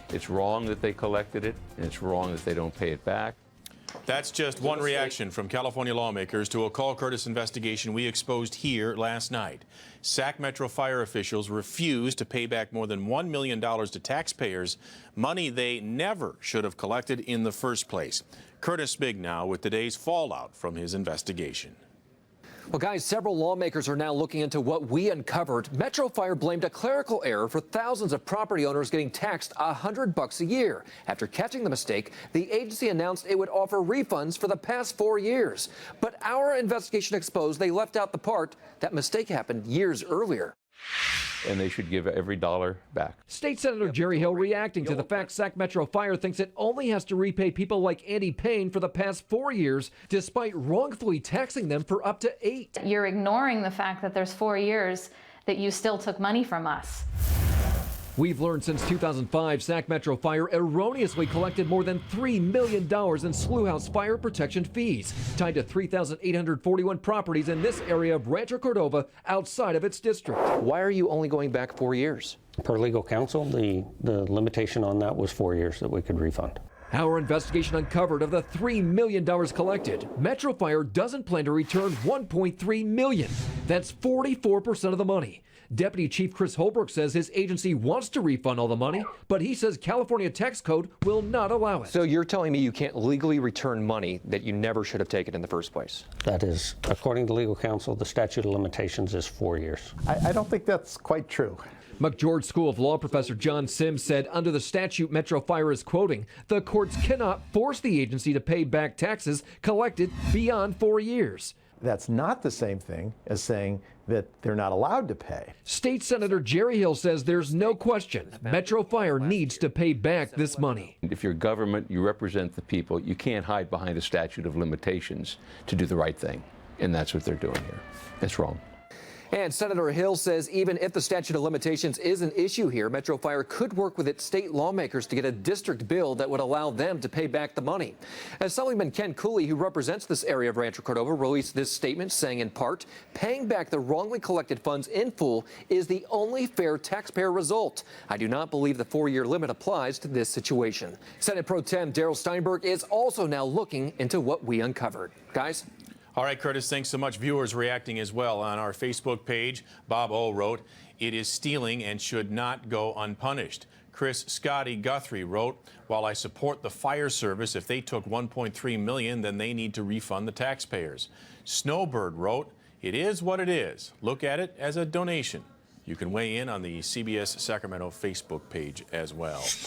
It's wrong that they collected it, and it's wrong that they don't pay it back. That's just one reaction from California lawmakers to a Call Curtis investigation we exposed here last night. Sac Metro fire officials refused to pay back more than $1 million to taxpayers, money they never should have collected in the first place. Curtis Big now with today's fallout from his investigation. Well, guys, several lawmakers are now looking into what we uncovered. Metro Fire blamed a clerical error for thousands of property owners getting taxed $100 a year. After catching the mistake, the agency announced it would offer refunds for the past 4 years. But our investigation exposed they left out the part that mistake happened years earlier. And they should give every dollar back. State Senator Jerry Hill reacting to the fact Sac Metro Fire thinks it only has to repay people like Andy Payne for the past 4 years, despite wrongfully taxing them for up to 8. You're ignoring the fact that there's 4 years that you still took money from us. We've learned since 2005, Sac Metro Fire erroneously collected more than $3 million in Slough House fire protection fees, tied to 3,841 properties in this area of Rancho Cordova outside of its district. Why are you only going back 4 years? Per legal counsel, the limitation on that was 4 years that we could refund. Our investigation uncovered of the $3 million collected, Metro Fire doesn't plan to return $1.3 million. That's 44% of the money. Deputy Chief Chris Holbrook says his agency wants to refund all the money, but he says California tax code will not allow it. So you're telling me you can't legally return money that you never should have taken in the first place? That is, according to legal counsel, the statute of limitations is 4 years. I don't think that's quite true. McGeorge School of Law professor John Sims said under the statute Metro Fire is quoting, the courts cannot force the agency to pay back taxes collected beyond 4 years. That's not the same thing as saying that they're not allowed to pay. State Senator Jerry Hill says there's no question Metro Fire needs to pay back this money. If you're government, you represent the people, you can't hide behind a statute of limitations to do the right thing. And that's what they're doing here. It's wrong. And Senator Hill says even if the statute of limitations is an issue here, Metro Fire could work with its state lawmakers to get a district bill that would allow them to pay back the money. Assemblyman Ken Cooley, who represents this area of Rancho Cordova, released this statement saying in part, paying back the wrongly collected funds in full is the only fair taxpayer result. I do not believe the 4-year limit applies to this situation. Senate Pro Tem Darrell Steinberg is also now looking into what we uncovered. Guys? All right, Curtis, thanks so much. Viewers reacting as well on our Facebook page. Bob O. wrote, it is stealing and should not go unpunished. Chris Scotty Guthrie wrote, while I support the fire service, if they took $1.3 million, then they need to refund the taxpayers. Snowbird wrote, it is what it is. Look at it as a donation. You can weigh in on the CBS Sacramento Facebook page as well.